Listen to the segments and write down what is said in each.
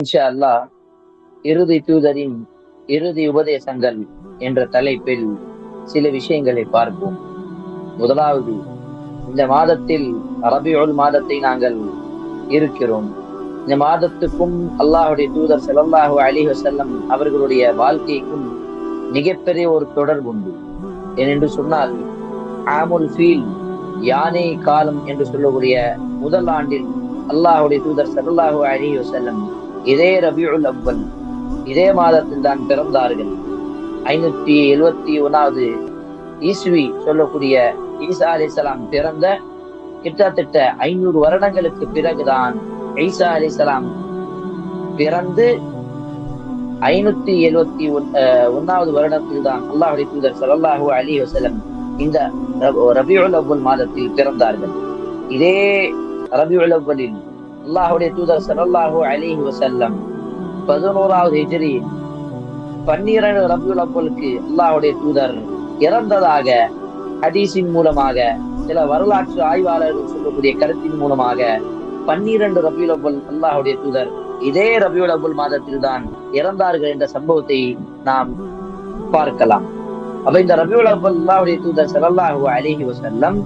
இன்ஷா அல்லாஹ் இறுதி தூதரின் இறுதி உபதேசங்கள் என்ற தலைப்பில் சில விஷயங்களை பார்ப்போம். முதலாவது, இந்த மாதத்தில் ரபியுல் மாதத்தை நாங்கள் இருக்கிறோம். இந்த மாதத்துக்கும் அல்லாஹுடைய தூதர் ஸல்லல்லாஹு அலைஹி வஸல்லம் அவர்களுடைய வாழ்க்கைக்கும் மிகப்பெரிய ஒரு தொடர்பு உண்டு. ஏனென்று சொன்னால், ஆமுல் ஃபீல், யானை காலம் என்று சொல்லக்கூடிய முதல் ஆண்டில் அல்லாஹுடைய தூதர் ஸல்லல்லாஹு அலைஹி வஸல்லம் இதே ரபியுல் அவ்வல், இதே மாதத்தில் தான் பிறந்தார்கள். 571வது ஈஸ்வி சொல்லக்கூடிய ஈசா அலைஹிஸ்ஸலாம் பிறந்த கிட்டத்தட்ட 500 வருடங்களுக்கு பிறகுதான் ஈசா அலைஹிஸ்ஸலாம் பிறந்து 571வது வருடத்தில் தான் அல்லாஹ்வுடைய தூதர் ஸல்லல்லாஹு அலைஹி வஸல்லம் இந்த ரபியுல் அவ்வல் மாதத்தில் பிறந்தார்கள். இதே ரபியுல் அவ்வலில் அல்லாஹ்வுடைய தூதர் ஸல்லல்லாஹு அலைஹி வஸல்லம் 11வது ஹிஜ்ரியில் 12 ரபியுல் அவ்வலுக்கு அல்லாஹ்வுடைய தூதர் இறந்ததாக ஹதீஸின் மூலமாக, சில வரலாற்று ஆய்வாளர்கள் சொல்லக்கூடிய கருத்தின் மூலமாக 12 ரபியுல் அவ்வல் அல்லாஹ்வுடைய தூதர் இதே ரபியுல் அவ்வல் மாதத்தில் தான் இறந்தார்கள் என்ற சம்பவத்தை நாம் பார்க்கலாம். அப்ப இந்த ரபியுல் அவ்வல் அல்லாஹ்வுடைய தூதர் ஸல்லல்லாஹு அலைஹி வஸல்லம்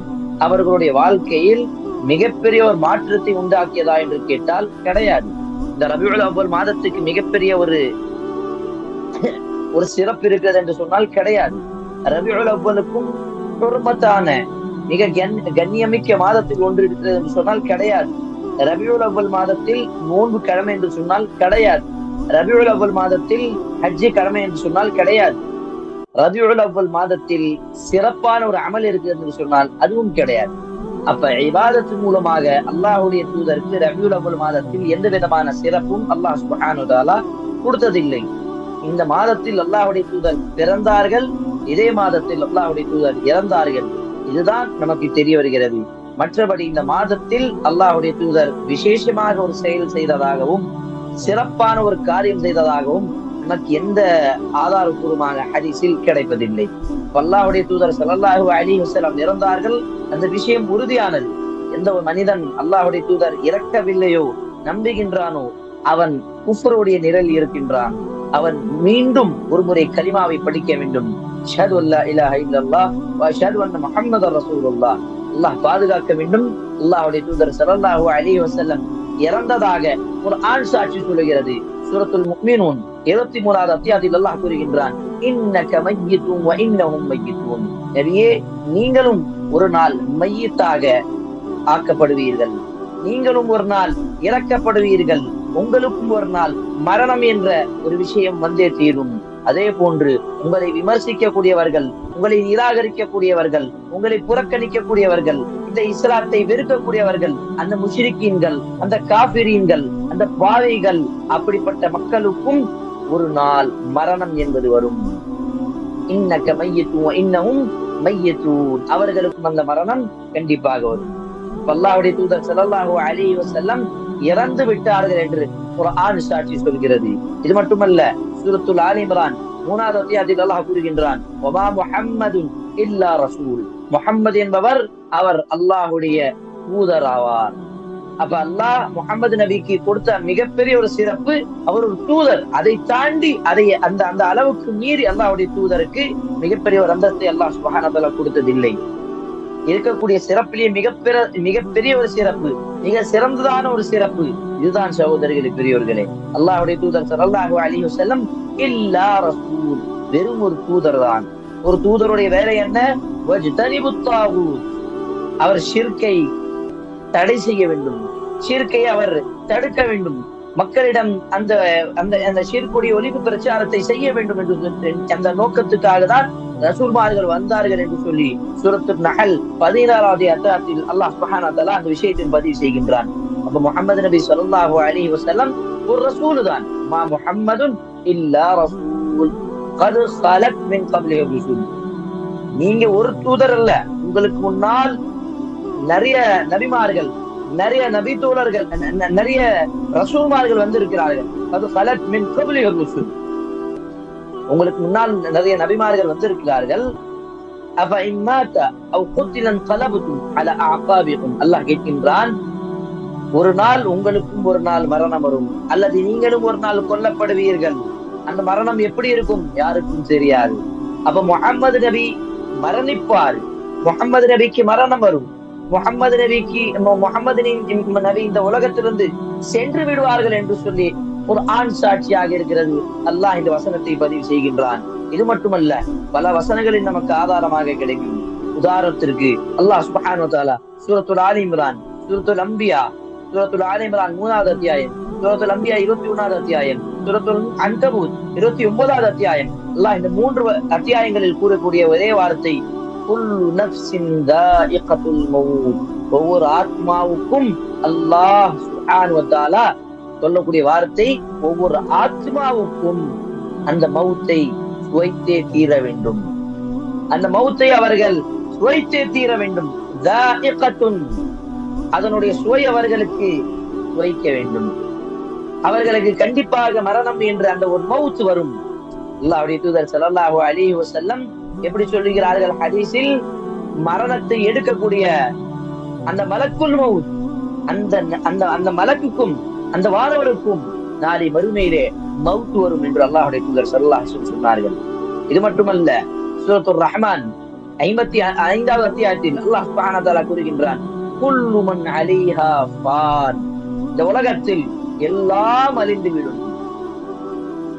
அவர்களுடைய வாழ்க்கையில் மிகப்பெரிய ஒரு மாற்றத்தை உண்டாக்கியதா என்று கேட்டால் கிடையாது. இந்த ரபியுல் அவ்வல் மாதத்துக்கு மிகப்பெரிய ஒரு சிறப்பு இருக்கிறது என்று சொன்னால் கிடையாது. ரபியுல் அவ்வலுக்கும் பொறுமத்தான மிக கண்ணியமிக்க மாதத்தில் ஒன்று இருக்கிறது என்று சொன்னால் கிடையாது. ரபியுல் அவ்வல் மாதத்தில் 3 கிழமை என்று சொன்னால் கிடையாது. ரபியுல் அவ்வல் மாதத்தில் ஹஜ்ஜி கிழமை என்று சொன்னால் கிடையாது. ரபியுல் அவ்வல் மாதத்தில் சிறப்பான ஒரு அமல் இருக்கிறது என்று சொன்னால் அதுவும் கிடையாது. அப்ப இபாதத்து மூலமாக அல்லாஹ்வுடைய தூதருக்கு ரபியுல் அவ்வல் மாதத்தில் எந்த விதமான சிறப்பும் அல்லாஹ் சுப்ஹானஹு வ தஆலா கொடுத்ததில்லை. இந்த மாதத்தில் அல்லாஹ்வுடைய தூதர் பிறந்தார்கள், இதே மாதத்தில் அல்லாஹ்வுடைய தூதர் இறந்தார்கள். இதுதான் நமக்கு தெரிய வருகிறது. மற்றபடி இந்த மாதத்தில் அல்லாஹ்வுடைய தூதர் விசேஷமாக ஒரு செயல் செய்ததாகவும் சிறப்பான ஒரு காரியம் செய்ததாகவும் நமக்கு எந்த ஆதாரபூர்வமான ஹதீஸில் கிடைப்பதில்லை. அல்லாஹ்வுடைய தூதர் ஸல்லல்லாஹு அலைஹி வஸல்லம் இறந்தார்கள், அந்த விஷயம் உறுதியானது. எந்த ஒரு மனிதன் அல்லாஹ்வுடைய தூதர் இறக்கவில்லையோ நம்புகின்றானோ அவன் குஃப்ருடைய நிழலில் இருக்கின்றான். அவன் மீண்டும் ஒரு முறை கலிமாவை படிக்க வேண்டும். அஷ்ஹது அல்லா இலாஹ இல்லல்லாஹ் வ அஷ்ஹது அன்ன முஹம்மதர் ரசூலுல்லாஹ். அல்லாஹ் பாதுகாக்க வேண்டும். அல்லாஹ்வுடைய தூதர் ஸல்லல்லாஹு அலைஹி வஸல்லம் இறந்ததாக குர்ஆன் சாட்சி சொல்கிறது. சூரத்துல் முஃமினூன் 73வது அத்தியாயத்தில் அல்லாஹ் கூறுகின்றான், இன்னக மய்யித்துன் வ இன்னஹும் மய்யித்துன். நபியே, நீங்களும் ஒரு நாள் மையத்தாக ஆக்கப்படுவீர்கள், நீங்களும் ஒரு நாள் இறக்கப்படுவீர்கள், உங்களுக்கும் ஒரு நாள் மரணம் என்ற ஒரு விஷயம் வந்தே தீரும். அதே போன்று உங்களை விமர்சிக்கக்கூடியவர்கள், உங்களை நிராகரிக்கக்கூடியவர்கள், உங்களை புறக்கணிக்கக்கூடியவர்கள், இந்த இஸ்லாத்தை வெறுக்கக்கூடியவர்கள், அந்த முஷ்ரிக்கீன்கள், அந்த காஃபிரீன்கள், அந்த பாவிகள், அப்படிப்பட்ட மக்களுக்கும் ஒரு நாள் மரணம் என்பது வரும். இன்னக மய்யித்துன் வ இன்னஹும் மய்யித்தூன். அவர்களுக்கும் அந்த மரணம் கண்டிப்பாக வரும். அல்லாஹ்வுடைய தூதர் ஸல்லல்லாஹு அலைஹி வஸல்லம் இறந்து விட்டார்கள் என்று குர்ஆன் சாட்சி சொல்கிறது. இது மட்டுமல்ல, சூரத்துல் ஆல் இம்ரான் 3வது அத்தியாயத்தில் அல்லாஹ் கூறுகின்றான், வமா முஹம்மதுன் இல்லா ரசூல். முஹம்மது என்பவர் அவர் அல்லாஹ்வுடைய தூதர் ஆவார். அப்ப அல்லாஹ் முஹம்மது நபிக்கு கொடுத்த மிகப்பெரிய ஒரு சிறப்பு, அவர் ஒரு தூதர். அதை தாண்டி அந்த அளவுக்கு மீறி அல்லாஹ்வுடைய தூதருக்கு மிகப்பெரிய ஒரு அந்தஸ்தை அல்லாஹ் சுப்ஹானஹு வ தஆலா கொடுத்ததில்லை. இருக்கக்கூடிய சிறப்பிலேயே மிகப்பெரிய ஒரு சிறப்பு, மிக சிறந்ததான ஒரு சிறப்பு இதுதான் சகோதரர்களே, பெரியோர்களே. அல்லாஹ்வுடைய தூதர் ஸல்லல்லாஹு அலைஹி வஸல்லம் இல்லா ரசூல், வெறும் ஒரு தூதர் தான். ஒரு தூதருடைய வேலை என்ன? வஜ்தனிபுத் தாகூத். அவர் ஷிர்கை தடை செய்ய வேண்டும், ஷிர்கை அவர் தடுக்க வேண்டும், மக்களிடம் அந்த அந்த ஷிர்குடைய ஒழிப்பு பிரச்சாரத்தை செய்ய வேண்டும் என்று அந்த நோக்கத்துக்காக தான் ரசூல்மார்கள் வந்தார்கள் என்று சொல்லி சூரத்துல் நஹல் 16வது அத்தியாயத்தில் அல்லாஹ் சுப்ஹானஹு வ தஆலா அந்த விஷயத்தை பதிவு செய்கின்றான். அப்ப முஹம்மது நபி ஸல்லல்லாஹு அலைஹி வஸல்லம் ஒரு ரசூல் தான். மா முஹம்மதுன் இல்லா ரசூல் கத் خلت من قبله الرسل. நீங்க ஒரு தூதர் அல்ல, உங்களுக்கு முன்னால் நிறைய நபிமார்கள், நிறைய நபி தோழர்கள், நிறைய ரசூல்மார்கள் வந்திருக்கிறார்கள். அது خلت من قبله الرسل. உங்களுக்கு முன்னால் நிறைய நபிமார்கள் வந்திருக்கிறார்கள். அப்ப இன் மாத அவ் குத்தில انقلبتم على اعقابكم. அல்லாஹ் கேட்கின்றான், ஒரு நாள் உங்களுக்கும் ஒரு நாள் மரணம் வரும், அல்லது நீங்களும் ஒரு நாள் கொல்லப்படுவீர்கள். அந்த மரணம் எப்படி இருக்கும் யாருக்கும் தெரியாது. அப்ப முஹம்மது நபி மரணிப்பார், முஹம்மது நபிக்கு மரணம் வரும், முஹம்மது நபி இந்த உலகத்திலிருந்து சென்று விடுவார்கள் என்று சொல்லி ஒரு ஆண் சாட்சியாக இருக்கிறது. அல்லாஹ் இந்த வசனத்தை பதிவு செய்கின்றான். இது மட்டுமல்ல, பல வசனங்களில் நமக்கு ஆதாரமாக கிடைக்கும். உதாரணத்திற்கு அல்லாஹ் சுப்ஹானஹு வ தஆலா சூரத்துல் ஆலி இம்ரான், சூரத்துல் அன்பியா, சூரத்துல் ஆலி இம்ரான் 3வது அத்தியாயம், சூரத்துல் அன்பியா 21வது அத்தியாயம், சூரத்துல் அன்கபூத் 29வது அத்தியாயம், அல்லாஹ் இந்த 3 அத்தியாயங்களில் கூறக்கூடிய ஒரே வார்த்தை குல்லு நஃப்ஸின் தாயிகத்துல் மௌத். ஒவ்வொரு ஆத்மாவுக்கும் அல்லாஹ் சுப்ஹானஹு வ தஆலா சொல்லக்கூடிய வார்த்தை, ஒவ்வொரு ஆத்மாவுக்கும் அந்த மௌத்தை சுவைத்தே தீர வேண்டும். அந்த மௌத்தை அவர்கள் சுவைத்தே தீர வேண்டும். தாயிகத்துன், அதனுடைய சுவை அவர்களுக்கு சுவைக்க வேண்டும். அவர்களுக்கு கண்டிப்பாக மரணம் என்ற அந்த ஒரு மௌத் வரும். அல்லாஹ்வுடைய தூதர் ஸல்லல்லாஹு அலைஹி வஸல்லம் எப்படி சொல்லுகிறார்கள் ஹதீஸில், மரணத்தை எடுக்கக்கூடிய அந்த மலக்குல் மௌத், அந்த மலக்குக்கும் அந்த வானவருக்கும் நாளை மறுமையிலே மௌத் வரும் என்று அல்லாஹ்வுடைய தூதர் ஸல்லல்லாஹு அலைஹி வஸல்லம் சொன்னார்கள். இது மட்டுமல்ல, சூரத்துர் ரஹ்மான் 55வது அத்தியாயத்தில் அல்லாஹ் சுப்ஹானஹு வ தஆலா கூறுகின்றான், குல்லு மன் அலைஹா ஃபான். இந்த உலகத்தில் எல்லாம் அழிந்துவிடும்.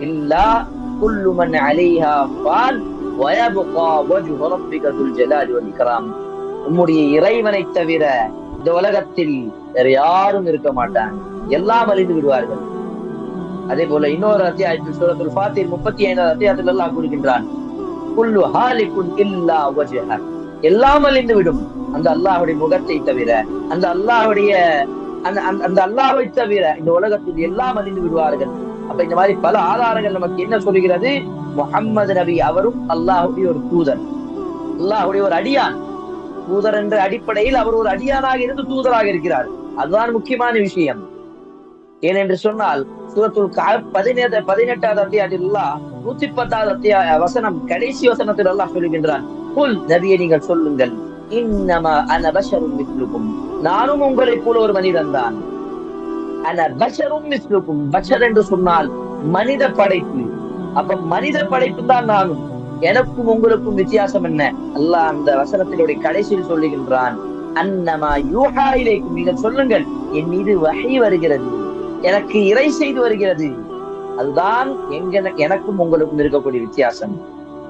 இல்லா குல்லு மன் அலைஹா ஃபான் வயப்கா வஜ்ஹு ரப்பிக துல் ஜலாலி வல் இக்ராம். உம்முடைய இறைவனை தவிர இந்த உலகத்தில் வேற யாரும் இருக்க மாட்டாங்க, எல்லாம் அழிந்து விடுவார்கள். அதே போல இன்னொரு அத்தியாயத்தில் சூரத்துல் ஃபாத்திர் 35வது அத்தியாயத்தில் அல்லாஹ் கூறுகின்றான், குல்லு ஹாலிகுன் இல்லா வஜ்ஹ. எல்லாம் அழிந்து விடும் அந்த அல்லாஹ்வுடைய முகத்தை தவிர, அந்த அல்லாஹ்வை தவிர இந்த உலகத்தில் எல்லாம் அழிந்து விடுவார்கள். அப்ப இந்த மாதிரி பல ஆதாரங்கள் நமக்கு என்ன சொல்லுகிறது, முஹம்மது நபி அவரும் அல்லாஹ்வுடைய ஒரு தூதர், அல்லாஹ்வுடைய ஒரு அடியான். தூதர் என்ற அடிப்படையில் அவர் ஒரு அடியானாக இருந்து தூதராக இருக்கிறார். அதுதான் முக்கியமான விஷயம். ஏனென்று சொன்னால் சூரத்துல் கஹஃப் 18வது அத்தியாயத்தில் அல்லாஹ் 110வது வசனம் கடைசி வசனத்தில் அல்லாஹ் சொல்லுகின்றான், குல் நபியே நீங்கள் சொல்லுங்கள், இன்னமா அன பஷருன் மிஸ்லுக்கும், நானும் உங்களை போல ஒரு மனிதன் தான். அன பஷருன் மிஸ்லுக்கும், பஷர் என்று சொன்னால் மனித படைப்பு. அப்ப மனித படைப்பு தான் நானும். எனக்கும் உங்களுக்கும் வித்தியாசம் என்ன? அல்லாஹ் அந்த வசனத்தினுடைய கடைசியில் சொல்லுகின்றான், அன்னமா யூஹா இலைக்கும், நீங்கள் சொல்லுங்கள் என் மீது வஹி வருகிறது, எனக்கு இறை செய்து வருகிறது. அதுதான் எனக்கும் உங்களுக்கும் இருக்கக்கூடிய வித்தியாசம்.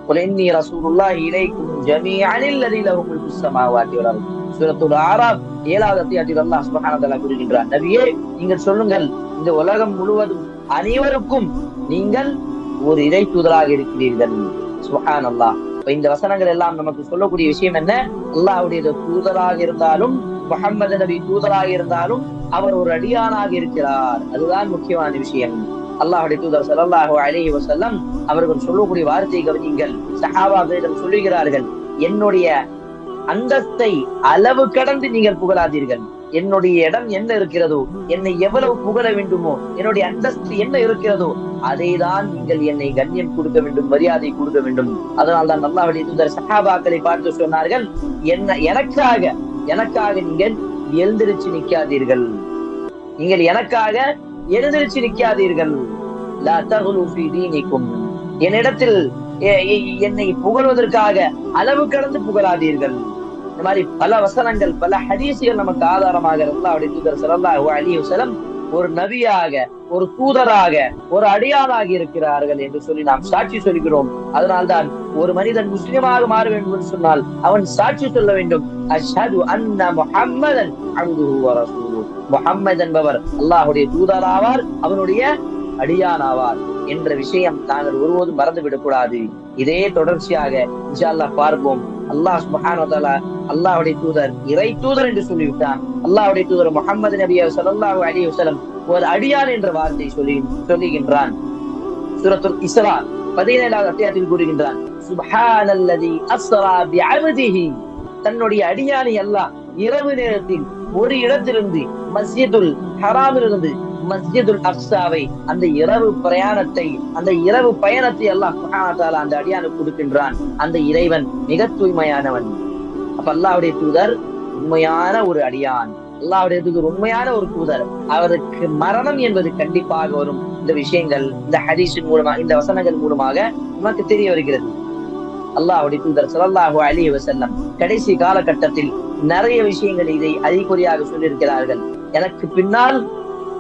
குல் இன்னி ரசூலுல்லாஹி இலைக்கும் ஜமீஅன் அல்லதி லஹு முல்குஸ் ஸமாவாதி வல் அர்த். சூரத்துல் ஆராப் 7வது அத்தியாயத்தில் அல்லாஹ் சுப்ஹானஹு வ தஆலா கூறுகின்றான், நபியே நீங்கள் சொல்லுங்கள், இந்த உலகம் முழுவதும் அனைவருக்கும் நீங்கள் ஒரு இறை தூதராக இருக்கிறீர்கள். சுப்ஹானல்லாஹ். இந்த வசனங்கள் எல்லாம் நமக்கு சொல்லக்கூடிய விஷயம் என்ன? அல்லாஹ்வுடைய தூதராக இருந்தாலும், முஹம்மது நபி தூதராக இருந்தாலும் அவர் ஒரு அடியானாக இருக்கிறார். அதுதான் முக்கியமான விஷயம். அல்லாஹ்வுடைய தூதர் ஸல்லல்லாஹு அலைஹி வஸல்லம் அவர்கள் சொல்லக்கூடிய வார்த்தையை கவனியுங்கள். சஹாபாக்களிடம் சொல்லுகிறார்கள், என்னுடைய அந்தஸ்தை அளவு கடந்து நீங்கள் புகழாதீர்கள். என்னுடைய இடம் என்ன இருக்கிறதோ, என்னை எவ்வளவு புகழ வேண்டுமோ, என்னுடைய அந்தஸ்து என்ன இருக்கிறதோ அதைதான் நீங்கள் என்னை கண்ணியம் கொடுக்க வேண்டும், மரியாதை கொடுக்க வேண்டும். அதனால் தான் அல்லாஹ்வுடைய தூதர் சஹாபாக்களை பார்த்து சொன்னார்கள், எனக்காக நீங்கள் எழுந்திருச்சு நிக்காதீர்கள், நீங்கள் எனக்காக எழுந்திருச்சு நிக்காதீர்கள். லா தகுலு ஃபீ தீனிக்கும், என்னிடத்தில் என்னை புகழ்வதற்காக அளவு கடந்து புகழாதீர்கள். இந்த மாதிரி பல வசனங்கள், பல ஹதீஸ்கள் நமக்கு ஆதாரமாக அல்லாஹ்வுடைய தூதர் ஸல்லல்லாஹு அலைஹி வஸல்லம் ஒரு நபியாக, ஒரு தூதராக, ஒரு அடியானாக இருக்கிறார்கள் என்று சொல்லி நாம் சாட்சி சொல்கிறோம். அதனால்தான் ஒரு மனிதன் முஸ்லிமாக மாற வேண்டும் என்று சொன்னால் அவன் சாட்சி சொல்ல வேண்டும், அஷ்ஹது அன்ன முஹம்மதன் அப்துஹு வ ரசூலுஹு. முஹம்மது என்பவர் அல்லாஹ்வுடைய தூதராவார், அவனுடைய அடியானாவார் என்ற விஷயம் நாங்கள் ஒருபோதும் மறந்துவிடக் கூடாது. இதே தொடர்ச்சியாக இன்ஷா அல்லாஹ் பார்ப்போம். அல்லாஹ் சுப்ஹானஹு வ தஆலா அல்லாஹ்வுடைய தூதர் இறை தூதர் என்று சொல்லிவிட்டான். அல்லாஹ்வுடைய தூதர் முஹம்மது நபி ஸல்லல்லாஹு அலைஹி வஸல்லம் ஒரு அடியான் என்ற வார்த்தை சொல்லுகின்றான். சூரத்துல் இஸ்ரா 17வது அத்தியாயத்தில் கூறுகின்றான், சுப்ஹானல்லதி அஸ்ரா பிஅப்திஹி. தன்னுடைய அடியானை அல்லாஹ் இரவு நேரத்தில் ஒரு இடத்திலிருந்து மஸ்ஜிதுல் ஹராமிலிருந்து மஸ்ஜிதுல் அக்ஸாவை, அந்த இரவு பிரயாணத்தை, அந்த இரவு பயணத்தை அல்லாஹ் சுப்ஹானஹு வ தஆலா அந்த அடியானுக்கு கொடுக்கின்றான். அந்த இறைவன் மிக தூய்மையானவன். அப்ப அல்லாஹ்வுடைய தூதர் உண்மையான ஒரு அடியான். அல்லாஹ்வுடைய தூதர் உண்மையான ஒரு தூதர், அவருக்கு மரணம் என்பது கண்டிப்பாக வரும். இந்த விஷயங்கள் இந்த ஹதீஸின் மூலமாக, இந்த வசனங்கள் மூலமாக நமக்கு தெரிய வருகிறது. அல்லாஹ்வுடைய தூதர் ஸல்லல்லாஹு அலைஹி வஸல்லம் கடைசி காலகட்டத்தில் நிறைய விஷயங்கள் இதை அறிகுறியாக சொல்லியிருக்கிறார்கள். எனக்கு பின்னால்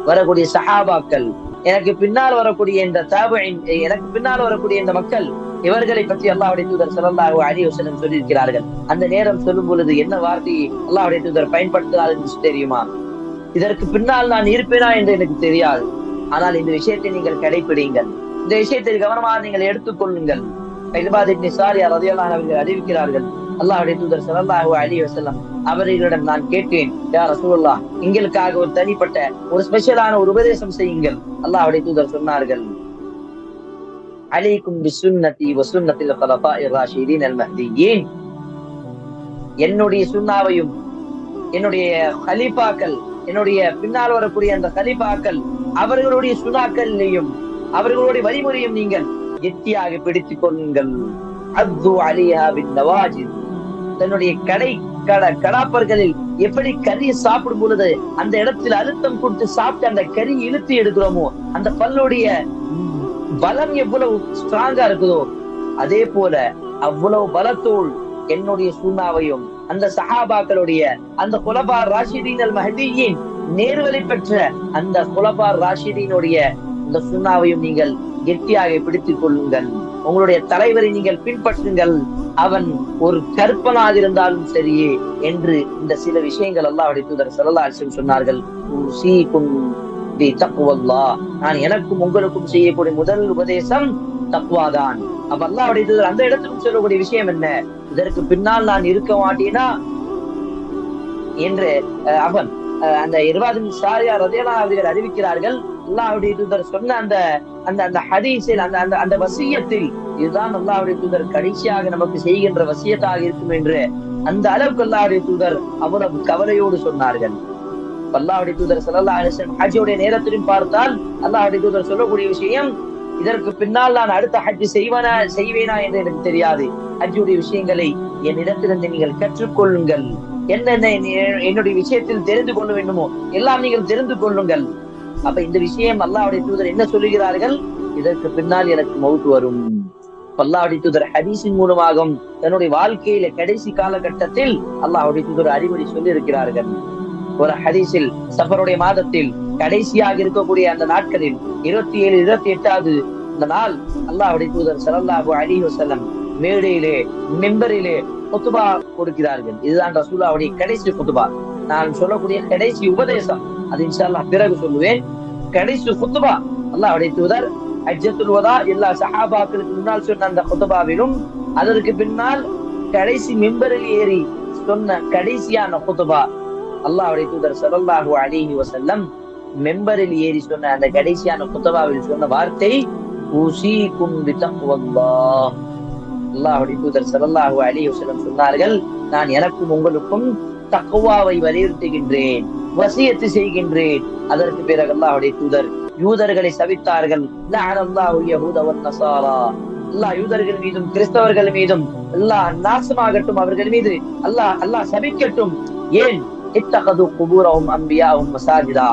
வரக்கூடிய சஹாபாக்கள், எனக்கு பின்னால் வரக்கூடிய இந்த தாபிஈன், எனக்கு பின்னால் வரக்கூடிய இந்த மக்கள், இவர்களை பற்றி அல்லாஹ்வுடைய தூதர் ஸல்லல்லாஹு அலைஹி வஸல்லம் சொல்லியிருக்கிறார்கள். அந்த நேரம் சொல்லும் பொழுது என்ன வார்த்தையை அல்லாஹ்வுடைய தூதர் பயன்படுத்தினார் என்று தெரியுமா? இதற்கு பின்னால் நான் இருப்பேனா என்று எனக்கு தெரியாது, ஆனால் இந்த விஷயத்தை நீங்கள் கடைபிடிங்கள், இந்த விஷயத்தை கவனமாக நீங்கள் எடுத்துக்கொள்ளுங்கள். இர்பாத் இப்னு சாரியா ரலியல்லாஹு அன்ஹு அவர்கள் அறிவிக்கிறார்கள், அல்லாஹ்வுடைய தூதர் ஸல்லல்லாஹு அலைஹி வஸல்லம் அவர்களிடம் நான் கேட்டேன், யா ரசூலுல்லாஹ், எங்களுக்காக ஒரு தனிப்பட்ட ஒரு ஸ்பெஷலான ஒரு உபதேசம் செய்யுங்கள். அல்லாஹ்வுடைய தூதர் சொன்னார்கள், அலைக்கும் பிசுன்னதி வ சுன்னத்தில் ഖുലஃபாஇர் ராஷிதீன் அல் மஹ்தியீன், என்னுடைய சுன்னாவையும் என்னுடைய கலீஃபாக்கள், என்னுடைய பின்னால் வரக்கூடிய அந்த கலீஃபாக்கள் அவர்களுடைய சுன்னாக்களையும் அவர்களுடைய வழிமுறையும் நீங்கள் கெட்டியாக பிடித்துக் கொள்ளுங்கள். அத்து அலிஹா பின் நவாஜித், தன்னுடைய கடாப்பர்களில் எப்படி கறி சாப்பிடும் பொழுது அந்த இடத்தில் அழுத்தம் கொடுத்து சாப்பிட்டு அந்த கறி இழுத்து எடுக்கிறோமோ, அந்த பல்லுடைய பலம் எவ்வளவு ஸ்ட்ராங்கா இருக்குதோ, அதே போல அவ்வளவு பலத்தோடு என்னுடைய சுன்னாவையும் அந்த சஹாபாக்களுடைய அந்த குலபா ராஷிதீன் அல் மஹ்தியின் நேர்வழி பெற்ற அந்த குலபா ராஷிதீனுடைய இந்த சுன்னாவையும் நீங்கள் கெட்டியாக பிடித்துக் கொள்ளுங்கள். உங்களுடைய தலைவரை நீங்கள் பின்பற்றுங்கள், அவன் ஒரு கற்பனாக இருந்தாலும் சரியே என்று இந்த சில விஷயங்கள் அல்லாஹ்வுடைய தூதர் ஸல்லல்லாஹு அலைஹி வஸல்லம் சொன்னார்கள். நான் எனக்கும் உங்களுக்கும் செய்யக்கூடிய முதல் உபதேசம் தக்வாதான். அப்ப அல்லாஹ்வுடைய தூதர் அந்த இடத்துக்கும் சொல்லக்கூடிய விஷயம் என்ன? இதற்கு பின்னால் நான் இருக்க மாட்டேனா என்று அவன் அந்த இர்பாத் இப்னு சாரியா ரலியல்லாஹு அன்ஹு அவர்கள் அறிவிக்கிறார்கள். அல்லாஹ்வுடைய தூதர் சொன்ன அந்த அந்த அந்த ஹதீஸில் அந்த அந்த அந்த வசியத்தில் இதுதான் அல்லாஹ்வுடைய தூதர் கடைசியாக நமக்கு செய்கின்ற வசியத்தாக இருக்கும் என்று அந்த அளவுக்கு அல்லாஹ்வுடைய தூதர் அவ்வளவு கவலையோடு சொன்னார்கள். அல்லாஹ்வுடைய தூதர் ஸல்லல்லாஹு அலைஹி வஸல்லம் ஹஜ்ஜுடைய நேரத்திலும் பார்த்தால் அல்லாஹ்வுடைய தூதர் சொல்லக்கூடிய விஷயம், இதற்கு பின்னால் நான் அடுத்த ஹஜ் செய்வேனா என்று எனக்கு தெரியாது. ஹஜ்ஜுடைய விஷயங்களை என்னிடத்திலிருந்து நீங்கள் கற்றுக்கொள்ளுங்கள், என்னென்ன என்னுடைய விஷயத்தில் தெரிந்து கொள்ள வேண்டுமோ எல்லாம் நீங்கள் தெரிந்து கொள்ளுங்கள். அப்ப இந்த விஷயம் அல்லாஹ்வுடைய தூதர் என்ன சொல்லுகிறார்கள்? இதற்கு பின்னால் எனக்கு மௌத் வரும். அல்லாஹ்வுடைய தூதர் ஹதீஸின் மூலமாகவும் தன்னுடைய வாழ்க்கையில கடைசி காலகட்டத்தில் அல்லாஹ்வுடைய தூதர் அறிவுரை சொல்லி இருக்கிறார்கள். ஒரு ஹதீஸில் சஃபருடைய மாதத்தில் கடைசியாக இருக்கக்கூடிய அந்த நாட்களில் 27, 28வது இந்த நாள் அல்லாஹ்வுடைய தூதர் ஸல்லல்லாஹு அலைஹி வஸல்லம் மேடையிலே மிம்பரிலே குத்பா கொடுக்கிறார்கள். இதுதான் ரசூலுல்லாஹ்வுடைய கடைசி குத்பா. நான் சொல்லக்கூடிய கடைசி உபதேசம், அது இன்ஷா அல்லாஹ் பிறகு சொல்லுவேன். கடைசி குத்பா அல்லாஹ்வுடைய தூதர் ஹஜ்ஜத்துல் வதா எல்லா சஹாபாக்களுக்கு முன்னால் சொன்ன அந்த குத்பாவிலும் அதற்கு பின்னால் கடைசி மிம்பரில் ஏறி சொன்ன கடைசியான குத்பா, அல்லாஹ்வுடைய தூதர் ஸல்லல்லாஹு அலைஹி வஸல்லம் மிம்பரில் ஏறி சொன்ன அந்த கடைசியான குத்பாவில் சொன்ன வார்த்தை உஸீகும் பிதக்வல்லாஹ். அல்லாஹ்வுடைய தூதர் ஸல்லல்லாஹு அலைஹி வஸல்லம் சொன்னார்கள், நான் எனக்கும் உங்களுக்கும் தக்வாவை வலியுறுத்துகின்றேன், வசியத்து செய்கின்றேன். அதற்கு பிறகு அல்லாஹ்வுடைய தூதர் யூதர்களை சபித்தார்கள். லஅனல்லாஹு யஹூத வன் நஸாரா, அல்லாஹ் யூதர்கள் மீதும் கிறிஸ்தவர்கள் மீதும் அல்லாஹ் நாசமாகட்டும், அவர்கள் மீது அல்லாஹ் சபிக்கட்டும். ஏன்? இத்தகது குபூரஹும் அன்பியாஹும் மசாஜிதா,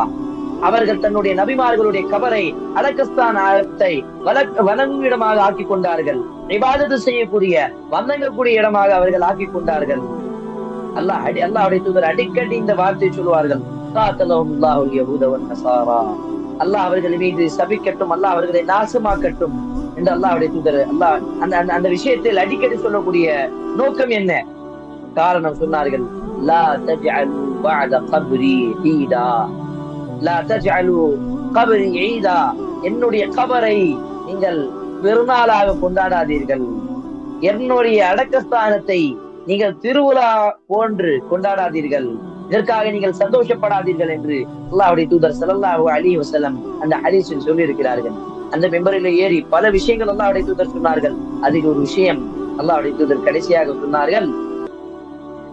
அவர்கள் தன்னுடைய நபிமார்களுடைய கபரை அடக்கஸ்தானத்தை வணங்கும் இடமாக ஆக்கி கொண்டார்கள், இபாதத்து செய்யக்கூடிய வணங்கக்கூடிய இடமாக அவர்கள் ஆக்கி கொண்டார்கள். அல்லாஹ்வுடைய தூதர் அடிக்கடி இந்த வார்த்தை சொல்வார்கள், காத்தலஹுல்லாஹுல் யஹூத வன் நஸாரா, அல்லாஹ் அவர்கள் மீது சபிக்கட்டும், அல்லாஹ் அவர்களை நாசமாக்கட்டும் என்று அல்லாஹ்வுடைய தூதர் அந்த விஷயத்தில் அடிக்கடி சொல்லக்கூடிய நோக்கம் என்ன? காரணம் சொன்னார்கள், லா தஜஅலு பஅத கப்ரி ஈதா, லா தஜஅலு கப்ரி ஈதா, என்னுடைய கபரை நீங்கள் பெருநாளாக கொண்டாடாதீர்கள், என்னுடைய அடக்கஸ்தானத்தை நீங்கள் திருவிழா போன்று கொண்டாடாதீர்கள், இதற்காக நீங்கள் சந்தோஷப்படாதீர்கள் என்று அல்லாஹ்வுடைய தூதர் ஸல்லல்லாஹு அலைஹி வஸல்லம் அந்த ஹதீஸில் சொல்லி இருக்கிறார்கள். அந்த மெம்பரில் ஏறி பல விஷயங்கள் அல்லாஹ்வுடைய தூதர் சொன்னார்கள். அதில் ஒரு விஷயம் அல்லாஹ்வுடைய தூதர் கடைசியாக சொன்னார்கள்,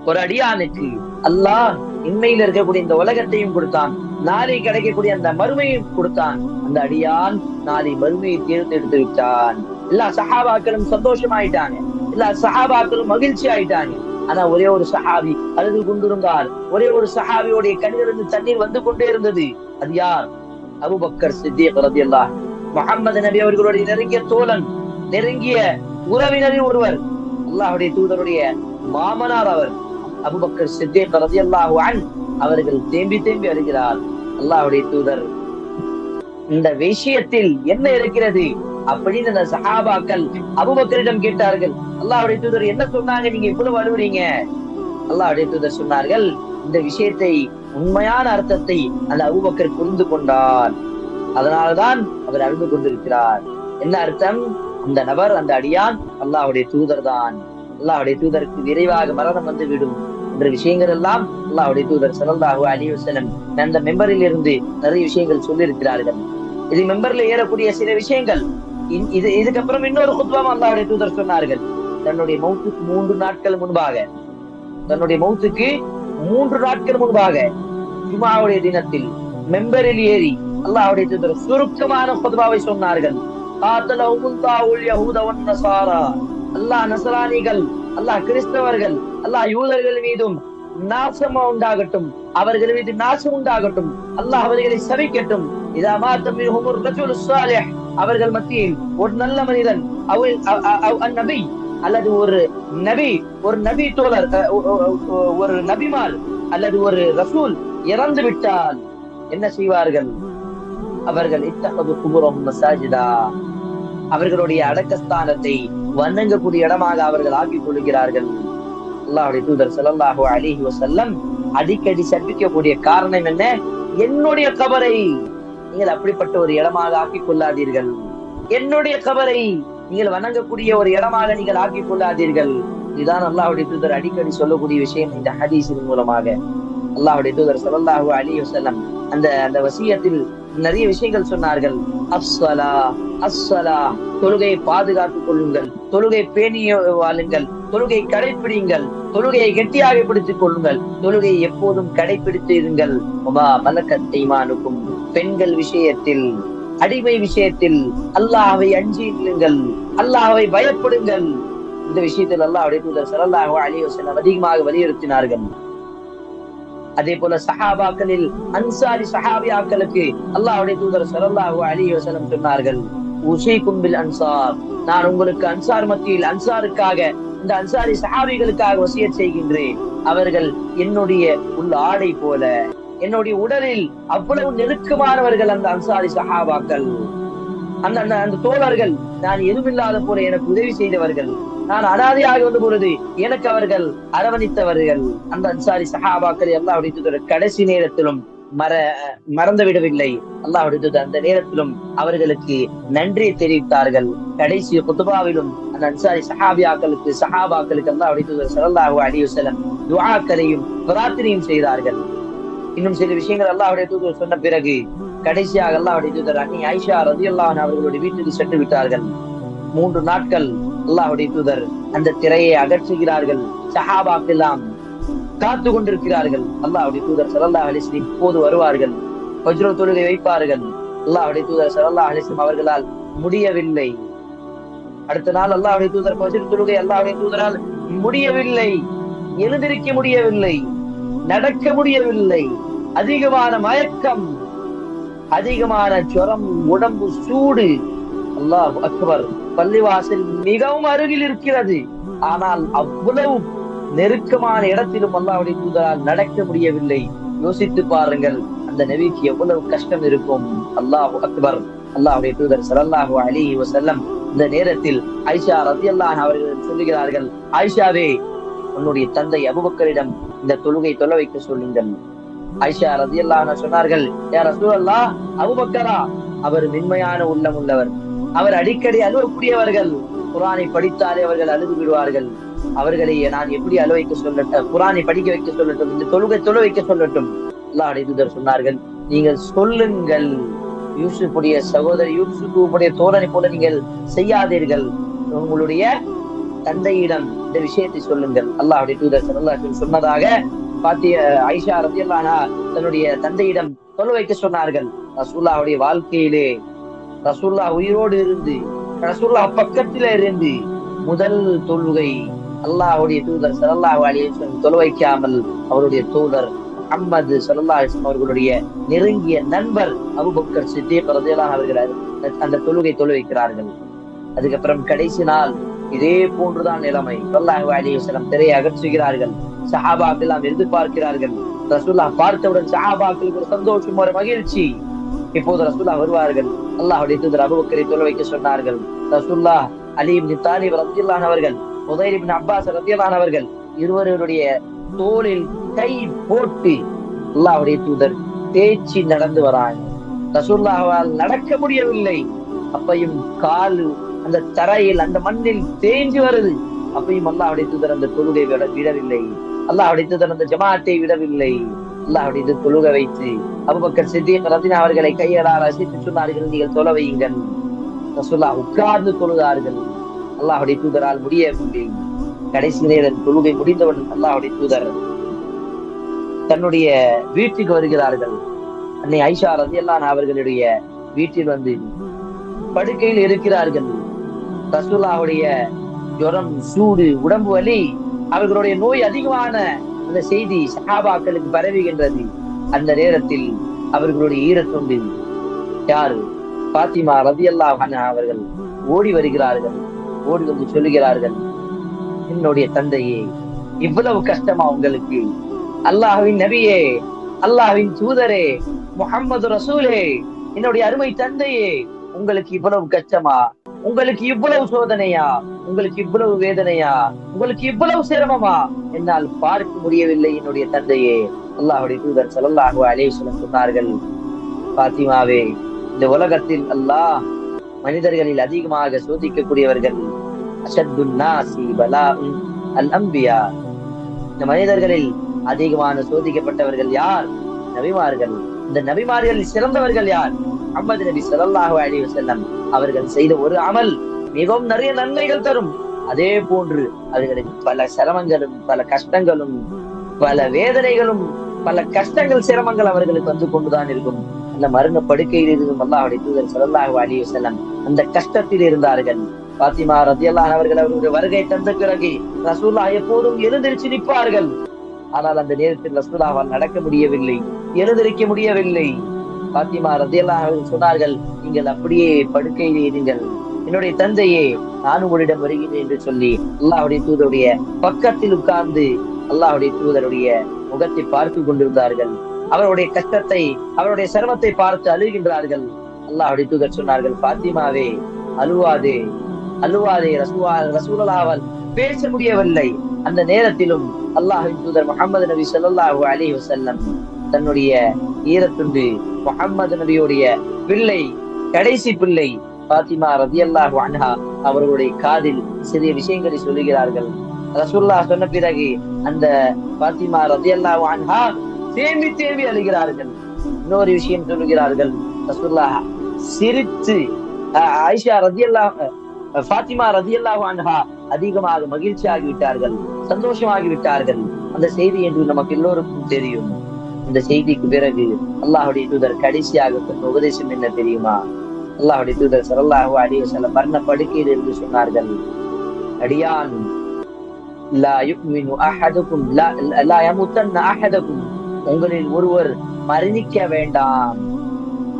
ஒரு அடியானுக்கு அல்லாஹ் இன்மையில் இருக்கக்கூடிய இந்த உலகத்தையும் கொடுத்தான், நாளை கிடைக்கக்கூடிய அந்த மறுமையும் கொடுத்தான். அந்த அடியான் நாளை மறுமையை தேர்ந்தெடுத்து விட்டான். எல்லா சஹாபாக்களும் சந்தோஷமாயிட்டாங்க, எல்லா சஹாபாக்களும் மகிழ்ச்சி ஆயிட்டாங்க. ஆனா ஒரே ஒரு சஹாபி அழுது கொண்டிருந்தார். ஒரே ஒரு சஹாபியோடைய கண்ணிலிருந்து தண்ணீர் வந்து கொண்டே இருந்தது. அது யார்? அபூபக்கர் சித்திக் ரலியல்லாஹு அன்ஹு. முஹம்மது நபி அவர்களுடைய நெருங்கிய தோழன், நெருங்கிய உறவினரில் ஒருவர், அல்லாஹ்வுடைய தூதருடைய மாமனார் அவர் அபூபக்கர் சித்திக் ரலியல்லாஹு அன்ஹு. அவர்கள் தேம்பி தேம்பி அழுகிறார். அல்லாஹ்வுடைய தூதர், இந்த விஷயத்தில் என்ன இருக்கிறது அப்படின்னு அந்த சஹாபாக்கள் அபூபக்கரிடம் கேட்டார்கள். அல்லாஹ்வுடைய தூதர் என்ன சொன்னாங்க, நீங்க இவ்வளவு அழுவுறீங்க? அல்லாஹ்வுடைய தூதர் சொன்னார்கள், இந்த விஷயத்தை, உண்மையான அர்த்தத்தை அந்த அபூபக்கர் புரிந்து கொண்டார், அதனால்தான் அவர் அழுது கொண்டிருக்கிறார். என்ன அர்த்தம்? அந்த நபர், அந்த அடியான் அல்லாஹ்வுடைய தூதர் தான், அல்லாஹ்வுடைய தூதருக்கு விரைவாக மரணம் வந்துவிடும் என்ற விஷயங்கள் எல்லாம் அல்லாஹ்வுடைய தூதர் ஸல்லல்லாஹு அலைஹி வஸல்லம் அந்த மெம்பரில் இருந்து நிறைய விஷயங்கள் சொல்லி இருக்கிறார்கள். இது மெம்பர்ல ஏறக்கூடிய சில விஷயங்கள். இதுக்கப்புறம் இன்னொரு குத்பாவும் அல்லாஹ்வுடைய தூதர் சொன்னார்கள். தன்னுடைய மௌத்துக்கு 3 நாட்கள் முன்பாக, தன்னுடைய மௌத்துக்கு 3 நாட்கள் முன்பாக ஜும்ஆவுடைய தினத்தில் மெம்பரில் ஏறி அல்லாஹ்வுடைய தூதர் சுருக்கமான குத்பாவை சொன்னார்கள். காத்தலஹுமுல்லாஹுல் யஹூத வன் நஸாரா. அல்லாஹ் நஸரானிகள், அல்லாஹ் கிறிஸ்தவர்கள், அல்லாஹ் யூதர்கள் மீதும் நாசம் உண்டாகட்டும், அவர்கள் மீது நாசம் உண்டாகட்டும், அல்லாஹ் அவர்களை சபிக்கட்டும். இதா மாத மின்ஹுமுர் ரஜுல் ஸாலிஹ், அவர்கள் மத்தியில் ஒரு நல்ல மனிதன், நபி அல்லது ஒரு நபி தோழர், ஒரு நபிமார் அல்லது ஒரு ரசூல் இறந்து விட்டால் என்ன செய்வார்கள்? அவர்கள் இத்தகது குபுரம் மசாஜிதா, அவர்களுடைய அடக்கஸ்தானத்தை வணங்கக்கூடிய இடமாக அவர்கள் ஆக்கிக் கொள்கிறார்கள். அல்லாஹ்வுடைய தூதர் ஸல்லல்லாஹு அலைஹி வஸல்லம் அடிக்கடி சபிக்கக்கூடிய காரணம் என்ன? என்னுடைய கபரை நீங்கள் அப்படிப்பட்ட ஒரு இடமாக ஆக்கிக் கொள்ளாதீர்கள், என்னுடைய கபரை நீங்கள் வணங்கக்கூடிய ஒரு இடமாக நீங்கள் ஆக்கிக் கொள்ளாதீர்கள். இதுதான் அல்லாஹ்வுடைய தூதர் அடிக்கடி சொல்லக்கூடிய விஷயம். இந்த ஹதீஸின் மூலமாக அல்லாஹ்வுடைய தூதர் ஸல்லல்லாஹு அலைஹி வஸல்லம் அந்த வசியத்தில் நிறைய விஷயங்கள் சொன்னார்கள். அஸ்ஸலா அஸ்ஸலா, தொழுகையை பாதுகாத்துக் கொள்ளுங்கள், தொழுகை பேணி வாழுங்கள், தொழுகை கடைபிடிங்கள், தொழுகையை கெட்டியாக பிடித்துக் கொள்ளுங்கள், தொழுகையை எப்போதும் கடைபிடித்து இருங்கள். மலக்கத் ஈமானுக்கும், பெண்கள் விஷயத்தில், அடிமை விஷயத்தில் அல்லாஹ்வை அஞ்சி இருங்கள், அல்லாஹ்வை பயப்படுங்கள். இந்த விஷயத்தில் அல்லாஹ்வுடைய தூதர் ஸல்லல்லாஹு அலைஹி வஸல்லம் அதிகமாக வலியுறுத்தினார்கள். அதே போல சஹாபாக்களில் அன்சாரி சஹாபியாக்களுக்கு அல்லாஹ்வுடைய தூதர் ஸல்லல்லாஹு அலைஹி வஸல்லம் சொன்னார்கள், உஸீகும் பில் அன்சார், நான் உங்களுக்கு அன்சார் மத்தியில், அன்சாருக்காக, இந்த அன்சாரி சஹாபிகளுக்காக வசியத் செய்கின்றேன். அவர்கள் என்னுடைய உள்ள ஆடை போல, என்னுடைய உடலில் அவ்வளவு நெருக்கமானவர்கள் அந்த அன்சாரி சஹாபாக்கள், அந்த தோழர்கள். நான் எதுவுமில்லாத போல எனக்கு உதவி செய்தவர்கள், நான் அனாதையாக வந்த பொழுது எனக்கு அவர்கள் அரவணைத்தவர்கள். அந்த அன்சாரி சஹாபாக்கள் அல்லாஹ்வுடைய தூதர் கடைசி நேரத்திலும் மறந்து விடவில்லை. அல்லாஹ்வுடைய தூதர் அந்த நேரத்திலும் அவர்களுக்கு நன்றியை தெரிவித்தார்கள். கடைசி குத்பாவிலும் அந்த அன்சாரி சஹாபாக்களுக்கு அல்லாஹ்வுடைய தூதர் ஸல்லல்லாஹு அலைஹி வஸல்லம் துஆக்களையும் பிரார்த்தனையும் செய்தார்கள். இன்னும் சில விஷயங்கள் அல்லாஹ்வுடைய தூதர் சொன்ன பிறகு கடைசியாக அல்லாஹ்வுடைய தூதர் அன்னி ஆயிஷா ரலியல்லாஹு அன்ஹா அவர்களுடைய வீட்டுக்கு சென்று விட்டார்கள். 3 நாட்கள் அல்லாஹ்வுடைய தூதர் அந்த திரையை அகற்றுகிறார்கள். சஹாபாக்கள் எல்லாம் காத்து கொண்டிருக்கிறார்கள். அல்லாஹ்வுடைய தூதர் ஸல்லல்லாஹு அலைஹி வஸல்லம் இப்போது வருவார்கள், ஃபஜ்ர் தொழுகை வைப்பார்கள். அல்லாஹ்வுடைய தூதர் ஸல்லல்லாஹு அலைஹி வஸல்லம் அவர்களால் முடியவில்லை. அடுத்த நாள் அல்லாஹ்வுடைய தூதர் ஃபஜ்ர் தொழுகை அல்லாஹ்வுடைய தூதரால் முடியவில்லை, எழுந்திருக்க முடியவில்லை, நடக்க முடியவில்லை. அதிகமான மயக்கம், அதிகமான ஜுரம், உடம்பு சூடு. அல்லாஹ் அக்பர். பள்ளிவாசல் மிகவும் அருகில் இருக்கிறது, ஆனால் அவ்வளவு நெருக்கமான இடத்திலும் அல்லாஹ்வுடைய தூதரால் நடக்க முடியவில்லை. யோசித்து பாருங்கள், அந்த நபிக்கு எவ்வளவு கஷ்டம் இருக்கும். அல்லாஹ் அக்பர். அல்லாஹ்வுடைய தூதர் ஸல்லல்லாஹு அலைஹி வஸல்லம் இந்த நேரத்தில் ஆயிஷா ரலியல்லாஹு அன்ஹா அவர்கள் சொல்லுகிறார்கள், ஆயிஷாவே, உன்னுடைய தந்தை அபூபக்கரிடம் இந்த தொழுகை தொழ வைக்க சொல்லுங்கள். ஆயிஷா ரலியல்லாஹு அன்ஹா சொன்னார்கள், யா ரசூலல்லாஹ், அபூபக்கரா, அவர் மென்மையான உள்ளம் உள்ளவர், அவர் அடிக்கடி அழுவக்கூடியவர்கள், குர்ஆனை படித்தாலே அவர்கள் அழுது விடுவார்கள், அவர்களை நான் எப்படி அழ வைக்க சொல்லட்டும், குர்ஆனை படிக்க வைக்க சொல்லட்டும், இந்த தொழுகை தொழ வைக்க சொல்லட்டும்? அல்லாஹ்வுடைய தூதர் சொன்னார்கள், நீங்கள் சொல்லுங்கள், யூசுஃபுடைய சகோதரி, யூசுஃபுடைய தோழனை போல நீங்கள் செய்யாதீர்கள், உங்களுடைய தந்தையிடம் இந்த விஷயத்தை சொல்லுங்கள். அல்லாஹ்வுடைய தூதர் ஸல்லல்லாஹு அலைஹி வஸல்லம் சொன்னதாக ஆயிஷா ரலியல்லாஹு அன்ஹா தன்னுடைய தந்தையிடம் தொழ வைக்க சொன்னார்கள். ரசூலுல்லாஹ்வுடைய வாழ்க்கையிலே, ரசூலுல்லாஹ் உயிரோடு இருந்து, ரசூலுல்லாஹ் பக்கத்திலே இருந்து முதல் தொழுகை அல்லாஹ்வுடைய தூதர் ஸல்லல்லாஹு அலைஹி வஸல்லம் தொழ வைக்காமல் அவருடைய தூதர் முஹம்மது ஸல்லல்லாஹு அலைஹி வஸல்லம் அவர்களுடைய நெருங்கிய நண்பர் அபூபக்கர் சித்தீக் ரலியல்லாஹு அவர்கள் அந்த தொழுகை தொழ வைக்கிறார்கள். அதுக்கப்புறம் கடைசி நாள் இதே போன்றுதான் நிலைமை. ஸல்லல்லாஹு அலைஹி வஸல்லம் திரையை அகற்றுகிறார்கள். சஹாபாக்கள் எல்லாம் எதிர்பார்க்கிறார்கள். ரசூலுல்லாஹ் பார்த்தவுடன் சஹாபாக்களுக்கு ஒரு சந்தோஷம், ஒரு மகிழ்ச்சி. இப்போது ரசூலுல்லாஹ் வருவார்கள். அல்லாஹ்வுடைய தூதர் அபூபக்கரை தொழ வைக்க சொன்னார்கள். ரசூலுல்லாஹ், அலி இப்னு தாலிப் ரலியல்லாஹு அவர்கள், உதைர் இப்னு அப்பாஸ் ரலியல்லாஹு அவர்கள் இருவருடைய தோளில் கை போட்டு அல்லாஹ்வுடைய தூதர் தேய்ச்சி நடந்து வராங்க. ரசூலுல்லாஹ்வால் நடக்க முடியவில்லை. அப்பையும் கால் அந்த தரையில் அந்த மண்ணில் தேய்ஞ்சு வருது. அப்பையும் அல்லாஹ்வுடைய தூதர் அந்த தொழுகை விடவில்லை. அல்லாஹ்வுடைய தூதர் அந்த ஜமாஅத்தை விடவில்லை. அல்லாஹ்வுடைய தூதர் தொழுக வைத்து அபூபக்கர் சித்தீக் ரலியல்லாஹு அவர்களை கையலால் அசைத்து சொன்னார்கள், நீங்கள் தொழ வையுங்கள். ரசூலுல்லாஹ் உட்கார்ந்து தொழுதார்கள். அல்லாஹ்வுடைய தூதரால் முடியவில்லை. கடைசி நேரம் தொழுகை முடிந்தவுடன் அல்லாஹ்வுடைய தூதர் தன்னுடைய வீட்டுக்கு வருகிறார்கள். அன்னை ஆயிஷா ரலியல்லாஹு அவர்களுடைய வீட்டில் வந்து படுக்கையில் இருக்கிறார்கள். ரசூலுல்லாஹ்வுடைய ஜுரம், சூடு, உடம்பு வலி, அவர்களுடைய நோய் அதிகமான அந்த செய்தி சஹாபாக்களுக்கு பரவுகின்றது. அந்த நேரத்தில் அவர்களுடைய ஈரத்துண்டு யாரு? பாத்திமா ரலியல்லாஹு அன்ஹா அவர்கள் ஓடி வருகிறார்கள். ஓடி வந்து சொல்லுகிறார்கள், என்னுடைய தந்தையே, இவ்வளவு கஷ்டமா உங்களுக்கு? அல்லாஹ்வின் நபியே, அல்லாஹ்வின் தூதரே, முஹம்மது ரசூலே, என்னுடைய அருமை தந்தையே, உங்களுக்கு இவ்வளவு கஷ்டமா? உங்களுக்கு இவ்வளவு சோதனையா? உங்களுக்கு இவ்வளவு வேதனையா? உங்களுக்கு இவ்வளவு சிரமமா? என்னால் பார்க்க முடியவில்லை என்னுடைய தந்தையே. அல்லாஹ்வுடைய தூதர் ஸல்லல்லாஹு அலைஹி வஸல்லம் சொன்னார்கள், பாத்திமாவே, இந்த உலகத்தில் அல்லாஹ் மனிதர்களில் அதிகமாக சோதிக்கக்கூடியவர்கள் அஷத்துன் நாஸி பலாஉன் அல் அன்பியா. இந்த மனிதர்களில் அதிகமான சோதிக்கப்பட்டவர்கள் யார்? நபிமார்கள். இந்த நபிமார்களில் சிறந்தவர்கள் யார்? முஹம்மது நபி ஸல்லல்லாஹு அலைஹி வஸல்லம் அவர்கள் செய்த ஒரு அமல் மிகவும் நிறைய நன்மைகள் தரும். அதே போன்று அவர்களுக்கு பல சிரமங்களும், பல கஷ்டங்களும், பல வேதனைகளும், பல கஷ்டங்கள், சிரமங்கள் அவர்களுக்கு வந்து கொண்டுதான் இருக்கும். அந்த மரண படுக்கையில் இருந்தும் அல்லாஹ்வுடைய தூதர் ஸல்லல்லாஹு அலைஹி வஸல்லம் அந்த கஷ்டத்தில் இருந்தார்கள். பாத்திமா ரலியல்லாஹு அவர்கள் அவருடைய வருகை தந்த பிறகு ரசூலுல்லாஹ் எப்போதும் எழுந்திருச்சு நிற்பார்கள். ஆனால் அந்த நேரத்தில் ரசூலுல்லாஹ்வால் நடக்க முடியவில்லை, எழுந்திருக்க முடியவில்லை. பாத்திமா ரலியல்லாஹு அவர்கள் சொன்னார்கள், நீங்கள் அப்படியே படுக்கையில் இருங்கள், என்னுடைய தந்தையே, நான் உங்களிடம் வருகிறேன் என்று சொல்லி அல்லாஹ்வுடைய தூதருடைய பக்கத்தில் உட்கார்ந்து அல்லாஹ்வுடைய தூதருடைய முகத்தை பார்த்து கொண்டிருந்தார்கள். அவருடைய கஷ்டத்தை, அவருடைய சிரமத்தை பார்த்து அழுகின்றார்கள். அல்லாஹ்வுடைய தூதர் சொன்னார்கள், பாத்திமாவே, அழுவாதே, அழுவாதே. ரசூலுல்லாஹ்வால் பேச முடியவில்லை. அந்த நேரத்திலும் அல்லாஹ்வின் தூதர் முஹம்மது நபி ஸல்லல்லாஹு அலைஹி வஸல்லம் தன்னுடைய ஈரத்துண்டு முஹம்மது நபியுடைய பிள்ளை, கடைசி பிள்ளை பாத்திமா ரலியல்லாஹு அன்ஹா அவர்களுடைய காதில் சிறிய விஷயங்களை சொல்லுகிறார்கள். ரசூலுல்லாஹ் சொன்ன பிறகு அந்த பாத்திமா ரலியல்லாஹு அன்ஹா தேம்பி தேம்பி அழுகிறார்கள். இன்னொரு விஷயம் சொல்லுகிறார்கள், ரசூலுல்லாஹ் சிரித்து ஆயிஷா ரலியல்லாஹு பாத்திமா ரலியல்லாஹு அன்ஹா அதிகமாக மகிழ்ச்சி ஆகிவிட்டார்கள், சந்தோஷமாகி விட்டார்கள். அந்த செய்தி என்று நமக்கு எல்லோருக்கும் தெரியும். இந்த செய்திக்கு பிறகு அல்லாஹ்வுடைய தூதர் கடைசியாக சொன்ன உபதேசம் என்ன தெரியுமா? அல்லாஹ்வுடைய தூதர் ஸல்லல்லாஹு அலைஹி வஸல்லம் மரண படுக்கையில் இருந்து சொன்னார்கள், அடியான், லா யுமினு அஹதுக்கும் லா யமுத்தன்ன அஹதுக்கும், உங்களில் ஒருவர் மரணிக்க வேண்டாம்.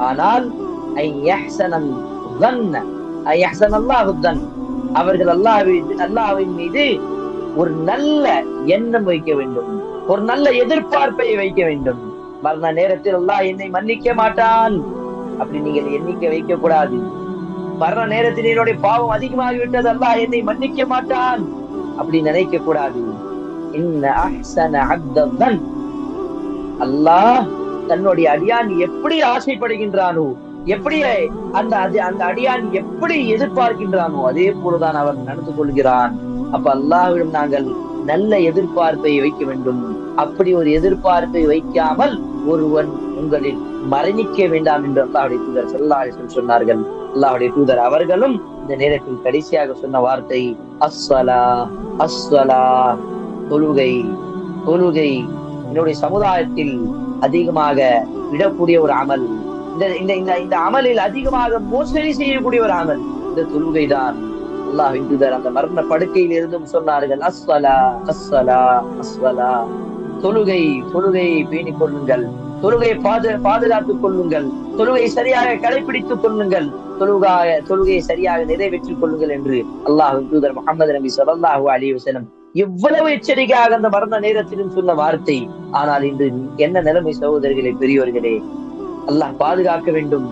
ஆனால் ஐயஹ்சனல் ظن ஐயஹ்சன அல்லாஹு ظن, அவர்கள் அல்லாஹ்வின் மீது ஒரு நல்ல எண்ணம் வைக்க வேண்டும், ஒரு நல்ல எதிர்பார்ப்பை வைக்க வேண்டும். மரண நேரத்தில் அல்லாஹ் என்னை மன்னிக்க மாட்டான் அப்படி நீங்கள் எண்ணிக்கை வைக்க கூடாது. மரண நேரத்தில் என்னுடைய பாவம் அதிகமாகிவிட்டது, அல்லாஹ் என்னை மன்னிக்க மாட்டான் அப்படி நினைக்க கூடாது. இன்ன அஹ்ஸன அப்தன், அல்லாஹ் தன்னுடைய அடியான் எப்படி ஆசைப்படுகின்றானோ, எப்படி அந்த அடியான் எப்படி எதிர்பார்க்கின்றானோ அதே போலதான் அவன் நடந்து கொள்கிறான். அப்ப அல்லாஹ்விடம் நாங்கள் நல்ல எதிர்பார்ப்பை வைக்க வேண்டும். அப்படி ஒரு எதிர்பார்ப்பை வைக்காமல் ஒருவன் உங்களில் மரணிக்க வேண்டாம் என்று அல்லாஹ்வுடைய தூதர் ஸல்லல்லாஹு அலைஹி வஸல்லம் சொன்னார்கள். அல்லாஹ்வுடைய தூதர் அவர்களும் இந்த நேரத்தில் கடைசியாக சொன்ன வார்த்தை அஸ்ஸலா, அஸ்ஸலா, தொழுகை, தொழுகை. என்னுடைய சமுதாயத்தில் அதிகமாக விடக்கூடிய ஒரு அமல், இந்த அமலில் அதிகமாக மோசடி செய்யக்கூடிய ஒரு அமல் இந்த தொழுகைதான். அல்லாஹ்வின் தூதர் அந்த மரண படுக்கையில் இருந்தும் சொன்னார்கள், அஸ்ஸலா அஸ்ஸலா அஸ்ஸலா, தொழுகை தொழுகையை பேணிக் கொள்ளுங்கள், தொழுகையை பாதுகாத்துக் கொள்ளுங்கள், தொழுகையை சரியாக கடைபிடித்துக் கொள்ளுங்கள், தொழுகையை சரியாக நிறைவேற்றிக் கொள்ளுங்கள் என்று அல்லாஹ்வின் தூதர் முஹம்மது நபி ஸல்லல்லாஹு அலைஹி வஸல்லம் எவ்வளவு எச்சரிக்கையாக அந்த மரண நேரத்திலும் சொன்ன வார்த்தை. ஆனால் இன்று என்ன நிலைமை சகோதரர்களே, பெரியோர்களே? அல்லாஹ் பாதுகாக்க வேண்டும்,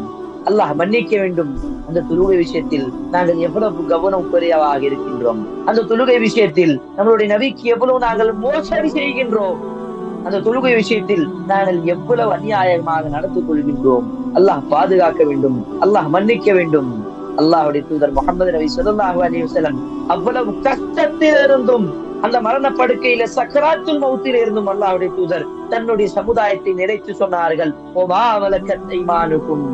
அல்லாஹ் மன்னிக்க வேண்டும். அந்த தொழுகை விஷயத்தில் நாங்கள் எவ்வளவு கவனம் குறைவாக இருக்கின்றோம். அந்த தொழுகை விஷயத்தில் நம்மளுடைய நபிக்கு எவ்வளவு நாங்கள் மோசடி செய்கின்றோம். அந்த தொழுகை விஷயத்தில் நாங்கள் எவ்வளவு அநியாயமாக நடந்து கொள்கின்றோம். அல்லாஹ் பாதுகாக்க வேண்டும், அல்லாஹ் மன்னிக்க வேண்டும். அல்லாஹ்வுடைய தூதர் முஹம்மது நபி ஸல்லல்லாஹு அலைஹி வஸல்லம் அவ்வளவு கஷ்டத்தில் இருந்தும், அந்த மரண படுக்கையில சக்கராத்துல் மௌத்தில இருந்தும் அல்லாஹ்வுடைய தூதர் தன்னுடைய சமுதாயத்தை நிறைத்து சொன்னார்கள், ஓமா வலக்கத் ஐமானுக்கும்,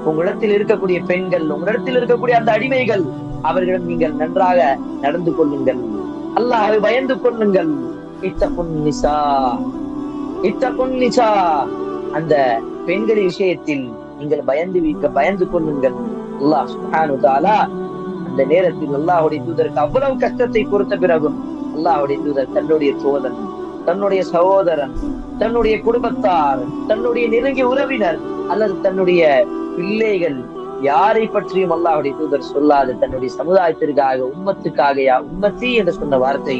உங்களிடத்தில் இருக்கக்கூடிய பெண்கள், உங்களிடத்தில் இருக்கக்கூடிய அந்த அடிமைகள், அவர்களிடம் நீங்கள் நன்றாக நடந்து கொள்ளுங்கள், அல்லாஹ்வை பயந்து கொள்ளுங்கள். இத்தகுன் நிசா, இத்தகுன் நிசா, அந்த பெண்களின் விஷயத்தில் நீங்கள் பயந்து கொள்ளுங்கள். அல்லாஹ் சுப்ஹானஹு வ தஆலா அந்த நேரத்தில் அல்லாஹ்வுடைய தூதருக்கு அவ்வளவு கஷ்டத்தை கொடுத்த பிறகும் அல்லாஹ்வுடைய தூதர் தன்னுடைய தோழன், தன்னுடைய சகோதரன், தன்னுடைய குடும்பத்தார், தன்னுடைய நெருங்கிய உறவினர் அல்லது தன்னுடைய பிள்ளைகள் யாரை பற்றியும் அல்லாஹ்வுடைய தூதர் சொல்லாது தன்னுடைய சமுதாயத்திற்காக, உம்மத்துக்காக, யா உம்மத்தி என்று சொன்ன வார்த்தை.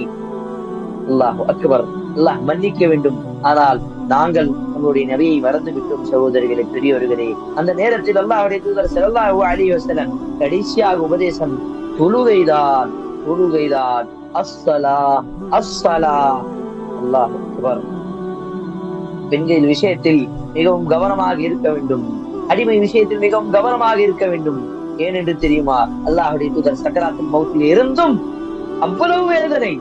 அல்லாஹு அக்பர். அல்லாஹ் மன்னிக்க வேண்டும். ஆனால் நாங்கள் நம்முடைய நபியை மறந்து விட்டோம் சகோதரிகளே, பெரியவர்களே. அந்த நேரத்தில் அல்லாஹ்வுடைய தூதர் ஸல்லல்லாஹு அலைஹி வஸல்லம் கடைசியாக உபதேசம் தொழுகைதான், தொழுகைதான். அஸ்ஸலா அஸ்ஸலா. அல்லாஹு அக்பர். பெண்கள் விஷயத்தில் மிகவும் கவனமாக இருக்க வேண்டும், அடிமை விஷயத்தில் மிகவும் கவனமாக இருக்க வேண்டும். ஏனென்று தெரியுமா? அல்லாஹ்வுடைய தூதர் சக்கராத்துல் மௌத்தில் இருந்தும் அவ்வளவு வேதனை,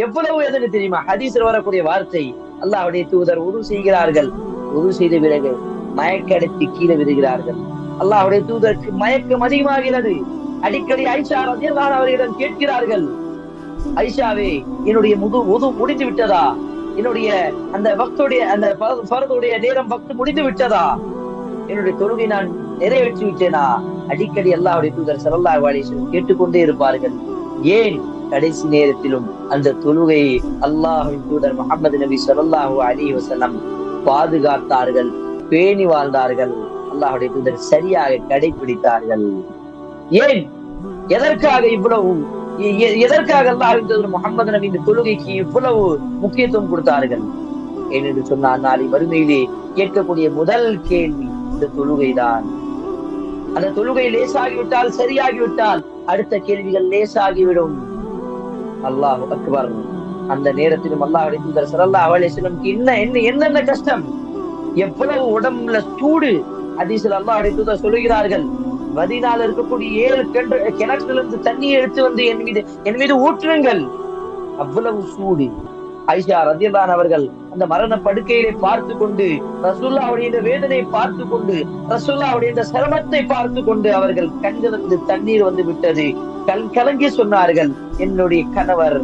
எவ்வளவு வேதனை தெரியுமா? ஹதீஸில் வரக்கூடிய வார்த்தை, அல்லாஹ்வுடைய தூதர் உது செய்கிறார்கள், உது செய்த பிறகு மயக்கடைத்து கீழே விடுகிறார்கள். அல்லாஹ்வுடைய தூதருக்கு மயக்கம் அதிகமாகிறது. அடிக்கடி ஆயிஷா ரலியல்லாஹு அன்ஹா அவர்களிடம் கேட்கிறார்கள், ஆயிஷாவே, என்னுடைய உது முடிந்து விட்டதா? என்னுடைய அந்த வக்துடைய அந்த ஃபர்துடைய நேரம் வக்து முடிந்து விட்டதா? என்னுடைய தொழுகை நான் நிறைவேற்றி விட்டேனா? அடிக்கடி அல்லாஹ்வுடைய தூதர் ஸல்லல்லாஹு அலைஹி வஸல்லம் கேட்டுக்கொண்டே இருப்பார்கள். ஏன்? கடைசி நேரத்திலும் அந்த தொழுகையை அல்லாஹ்வின் தூதர் முஹம்மது நபி ஸல்லல்லாஹு அலைஹி வஸல்லம் பாதுகாத்தார்கள், பேணி வாழ்ந்தார்கள். அல்லாஹ்வுடைய தூதர் சரியாக கடைபிடித்தார்கள். ஏன்? எதற்காக இவ்வளவு, எதற்காக அல்லாஹ்வின் தூதர் முஹம்மது நபி இந்த தொழுகைக்கு இவ்வளவு முக்கியத்துவம் கொடுத்தார்கள்? ஏனென்று சொன்னால், நாளை மறுமையிலே கேட்கக்கூடிய முதல் கேள்வி இந்த தொழுகைதான். அந்த தொழுகை லேசாகிவிட்டால், சரியாகிவிட்டால் அடுத்த கேள்விகள் லேசாகிவிடும். அல்லாஹ் அக்பர். அந்த நேரத்திலும் அல்லாஹ்வுடைய தூதர் ஸல்லல்லாஹு அலைஹி வஸல்லம் என்னென்ன கஷ்டம், எவ்வளவு உடம்புல சூடு. ஹதீஸில் அல்லாஹ்வுடைய தூதர் சொல்லுகிறார்கள், மதீனால இருக்கக்கூடிய 7 கிணற்றிலிருந்து தண்ணீர் எடுத்து வந்து என் மீது ஊற்றுங்கள். அவ்வளவு சூடு. ஆயிஷா ரலியல்லாஹு அன்ஹா அவர்கள் அந்த மரண படுக்கையிலே பார்த்து கொண்டு, ரசூலுல்லாஹ்வுடைய இந்த வேதனையை பார்த்து கொண்டு, ரசூலுல்லாஹ்வுடைய இந்த சிரமத்தை பார்த்து கொண்டு அவர்கள் கண்ணிலிருந்து தண்ணீர் வந்து விட்டது. கலங்கி சொன்னார்கள், என்னுடைய கணவர்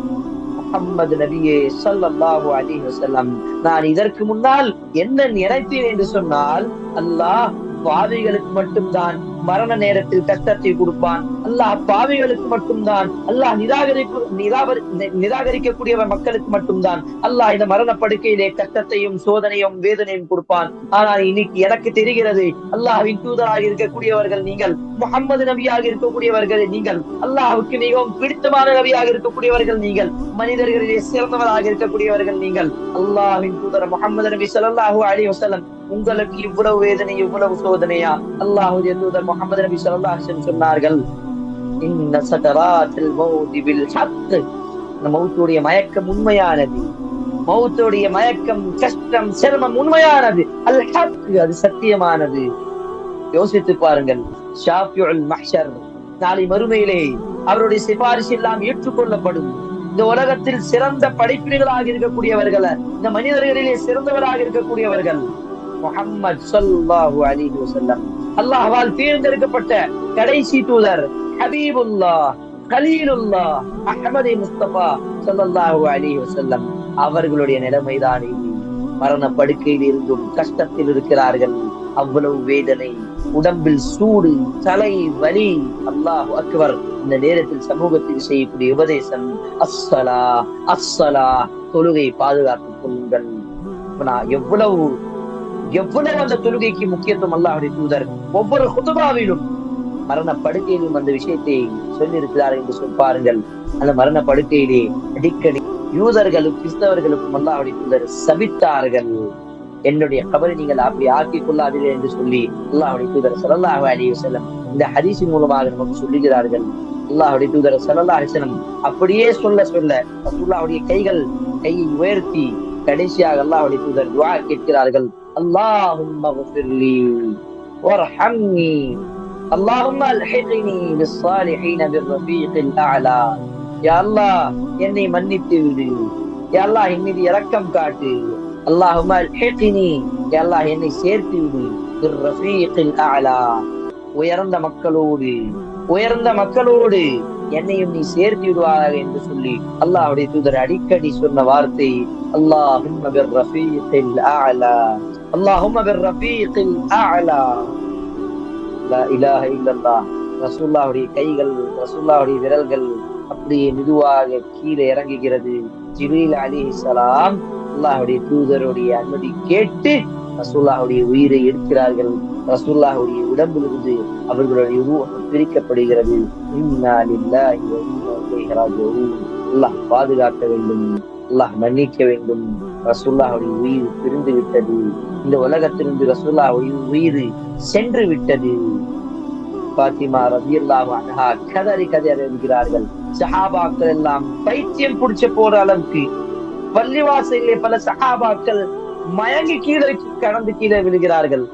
முஹம்மது நபியே ஸல்லல்லாஹு அலைஹி வஸல்லம், நான் இதற்கு முன்னால் என்ன நினைத்தேன் என்று சொன்னால், அல்லாஹ் பாவிகளுக்கு மட்டும்தான் மரண நேரத்தில் கஷ்டத்தை கொடுப்பான், அல்லாஹ் பாவிகளுக்கு மட்டும்தான், அல்லாஹ் நிராகரிக்கக்கூடியவர் மக்களுக்கு மட்டும்தான் அல்லாஹ் இந்த மரண படுக்கையிலே கஷ்டத்தையும் சோதனையும் வேதனையும் கொடுப்பான். ஆனால் இன்னைக்கு எனக்கு தெரிகிறது, அல்லாஹ்வின் தூதராக இருக்கக்கூடியவர்கள் நீங்கள், முஹம்மது நபியாக இருக்கக்கூடியவர்கள் நீங்கள், அல்லாஹ்வுக்கு மிகவும் பிடித்தமான நபியாக இருக்கக்கூடியவர்கள் நீங்கள், மனிதர்களிலே சிறந்தவராக இருக்கக்கூடியவர்கள் நீங்கள். அல்லாஹ்வின் தூதர் முஹம்மது நபி ஸல்லல்லாஹு அலைஹி வஸல்லம் உங்களுக்கு இவ்வளவு வேதனை, இவ்வளவு சோதனையா? அல்லாஹ்வுடைய தூதர் முஹம்மது நபி ஸல்லல்லாஹு அலைஹி வஸல்லம் சொன்னார்கள், இன்ன சகராத்துல் மௌத் பில் ஹக். மௌத்துடைய மயக்கம் உண்மையானது, மௌத்துடைய மயக்கம், கஷ்டம், சிரமம் உண்மையானது. அல் ஹக், அது சத்தியமானது. யோசித்து பாருங்கள். ஷாஃபிஉல் மஹ்ஷர், நாளை மறுமையிலே அவருடைய சிபாரிசு எல்லாம் ஏற்றுக்கொள்ளப்படும். இந்த உலகத்தில் சிறந்த படைப்பினர்களாக இருக்கக்கூடியவர்கள், இந்த மனிதர்களிலே சிறந்தவராக இருக்கக்கூடியவர்கள் முஹம்மது ஸல்லல்லாஹு அலைஹி வஸல்லம், அல்லாஹ்வால் தேர்ந்தெடுக்கப்பட்ட கடைசி தூதர் ஹபீபுல்லாஹ், கலீலுல்லாஹ், அஹ்மதே முஸ்தபா ஸல்லல்லாஹு அலைஹி வஸல்லம் அவர்களுடைய நிலைமைதான் இது. மரண படுக்கையில் இருந்தும் கஷ்டத்தில் இருக்கிறார்கள். அவ்வளவு வேதனை, உடம்பில் சூடு, தலை வலி. அல்லாஹு அக்பர். இந்த நேரத்தில் சமூகத்தில் செய்யக்கூடிய உபதேசம் அஸ்ஸலா அஸ்ஸலா, தொழுகை பாதுகாத்துக் கொள்ளுங்கள். எவ்வளவு எவ்வளவு அந்த தொழுகைக்கு முக்கியத்துவம் அல்லாஹ்வுடைய தூதர் ஒவ்வொரு குதுபாவிலும் மரண படுக்கையிலும் அந்த விஷயத்தை சொல்லி இருக்கிறார் என்று பாருங்கள். அந்த மரண படுக்கையிலே அடிக்கடி யூதர்களும் கிறிஸ்தவர்களுக்கும் அல்லாஹ்வுடைய தூதர் சபித்தார்கள். என்னுடைய கபரை நீங்கள் அப்படி ஆக்கிக் கொள்ளாதீர்கள் என்று சொல்லி அல்லாஹ்வுடைய தூதர் ஸல்லல்லாஹு அலைஹி வஸல்லம் இந்த ஹதீஸின் மூலமாக நமக்கு சொல்லுகிறார்கள். அல்லாஹ்வுடைய தூதர் ஸல்லல்லாஹு அலைஹி வஸல்லம் அப்படியே சொல்ல ரசூலுல்லாஹ்வுடைய கையை உயர்த்தி கடைசியாக அல்லாஹ்வுடைய தூதர் துஆ கேட்கிறார்கள். அல்லாஹும்ம ஃபிர்லி வர்ஹம்னி அல்லாஹும்ம அல்ஹிக்னி பிஸ்ஸாலிஹீன பிர்ரஃபீகில் அலா. யா அல்லாஹ், என்னை மன்னித்து விடு. யா அல்லாஹ், என் மீது இரக்கம் காட்டு. அல்லாஹும்ம அல்ஹிக்னி, யா அல்லாஹ், என்னை சேர்த்து விடு. பிர்ரஃபீகில் அலா, உயர்ந்த மக்களோடு என்னையும் நீ சேர்த்து விடுவாயாக என்று சொல்லி அல்லாஹ்வுடைய தூதர் அடிக்கடி சொன்ன வார்த்தை அல்லாஹும்ம பிர்ரஃபீகில் அலா, அல்லாஹும்ம பிர்ரஃபீகில் அலா. லா இலாஹ இல்லல்லாஹ். ரசூலுல்லாஹ்வுடைய கைகள், ரசூலுல்லாஹ்வுடைய விரல்கள் அப்படியே மெதுவாக கீழே இறங்குகிறது. ஜிப்ரீல் அலைஹிஸ்ஸலாம் அல்லாஹ்வுடைய தூதருடைய அனுமதி கேட்டு ரசூலுல்லாஹ்வுடைய உயிரை எடுக்கிறார்கள். ரசூலுல்லாஹ்வுடைய உடம்பிலிருந்து அவர்களுடைய ரூஹ் பிரிக்கப்படுகிறது. இன்னா லில்லாஹி வ இன்னா இலைஹி ராஜிஊன். அல்லாஹ் பாதுகாக்க வேண்டும், அல்லாஹ் மன்னிக்க வேண்டும். ரசூலுல்லாஹ்வுடைய உயிர் பிரிந்து விட்டது. இந்த உலகத்திலிருந்து ரசூலுல்லாஹ்வுடைய உயிர் சென்று விட்டது. பாத்திமா ரலியல்லாஹு அன்ஹா கதறி எழுகிறார்கள். சஹாபாக்கள் எல்லாம் பைத்தியம் பிடிச்ச போற அளவுக்கு பள்ளிவாசலிலே பல சஹாபாக்கள் மயங்கி கடந்து கீழே விழுகிறார்கள்.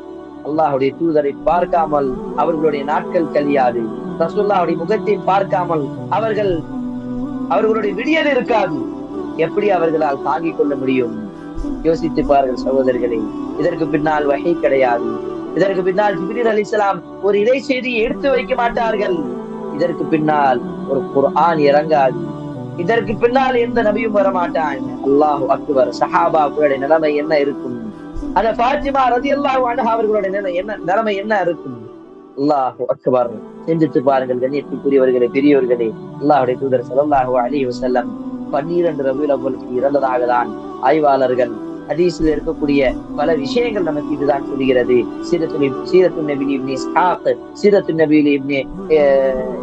அல்லாஹ்வுடைய தூதரை பார்க்காமல் அவர்களுடைய நாட்கள் கழியாது. ரசூலுல்லாஹ்வுடைய முகத்தை பார்க்காமல் அவர்களுடைய விடியல் இருக்காது. எப்படி அவர்களால் தாங்கிக் கொள்ள முடியும்? யோசித்து பாருங்கள் சகோதரர்களே. இதற்கு பின்னால் வஹி கிடையாது. இதற்கு பின்னால் ஜிப்ரீல் அலைஹிஸ்ஸலாம் ஒரு இறை செய்தியை எடுத்து வைக்க மாட்டார்கள். இதற்கு பின்னால் ஒரு குர்ஆன் இறங்காது. இதற்கு பின்னால் எந்த நபியும் வரமாட்டாங்க. அல்லாஹு அக்பர். சஹாபாக்களுடைய நிலைமை என்ன இருக்கும்? அந்த ஃபாத்திமா ரலியல்லாஹு அன்ஹா அவர்களுடைய நிலைமை என்ன இருக்கும்? அல்லாஹு அக்பர். சிந்தித்து பாருங்கள் கண்ணியத்திற்குரியவர்களே, பெரியவர்களே. அல்லாஹ்வுடைய தூதர் ஸல்லல்லாஹு அலைஹி வஸல்லம் 12 ரபீஉல் அவ்வலுக்கு இறந்ததாக தான் ஆய்வாளர்கள் ஹதீஸில் இருக்கக்கூடிய பல விஷயங்கள் நமக்கு இதுதான் சொல்கிறது. சீரத்துன் நபி இப்னு இஸ்ஹாக், சீரத்துன் நபி இப்னு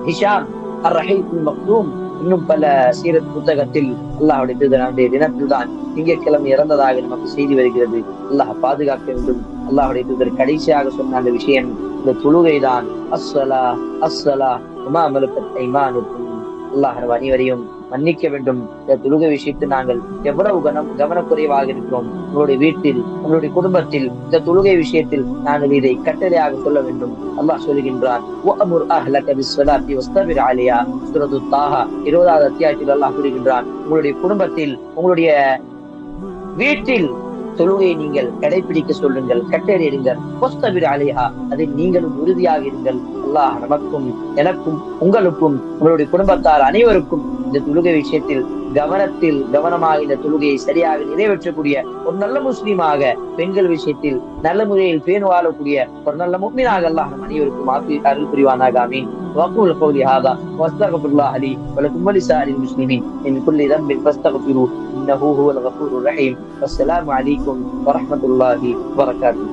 ஹிஷாம் அர்-ரஹீகுல் மக்தூம், இன்னும் பல சீரத் புத்தகத்தில் அல்லாஹ்வுடைய தூதருடைய தினத்தில் தான் திங்கட்கிழமை இறந்ததாக நமக்கு செய்தி வருகிறது. அல்லாஹ் பாதுகாக்க வேண்டும். அல்லாஹ்வுடைய தூதர் கடைசியாக சொன்ன அந்த விஷயம் இந்த தொழுகை தான். அஸ்ஸலா அஸ்ஸலா வமா மலக்கத் ஐமானுக்கும். அல்லாஹ் நம் அனைவரையும் மன்னிக்க வேண்டும். இந்த தொழுகை விஷயத்தில் நாங்கள் எவ்வளவு கவனக்குறைவாக இருக்கிறோம். உங்களுடைய வீட்டில், உங்களுடைய குடும்பத்தில் இந்த தொழுகை விஷயத்தில் நாங்கள் இதை கட்டளையாக சொல்ல வேண்டும். அல்லாஹ் சொல்லுகின்றான், வஅமுர் அஹ்லக பிஸ்ஸலாத்தி வஸ்தபிர் அலைஹா. சூரத்து தாஹா 20வது அத்தியாயத்தில் அல்லாஹ் கூறுகின்றான், உங்களுடைய குடும்பத்தில், உங்களுடைய வீட்டில் தொழுகையை நீங்கள் கடைபிடிக்க சொல்லுங்கள், கட்டளையிடுங்கள். வஸ்தபிர் அலைஹா, அதில் நீங்களும் உறுதியாக இருங்கள். அல்லாஹ் நமக்கும், எனக்கும், உங்களுக்கும், உங்களுடைய குடும்பத்தார் அனைவருக்கும் இந்த தொழுகை விஷயத்தில் கவனமாக இந்த தொழுகையை சரியாக நிறைவேற்றக்கூடிய ஒரு நல்ல முஸ்லீமாக, பெண்கள் விஷயத்தில் நல்ல முறையில் பேணி வாழக்கூடிய ஒரு நல்ல முஃமினாக அல்லாஹ் நம் அனைவருக்கும் அருள் புரிவானாக. ஆமீன். وأقول قولي هذا وأستغفر الله لي ولكم ولسائر المسلمين من كل ذنب فاستغفروه إنه هو الغفور الرحيم. والسلام عليكم ورحمة الله وبركاته.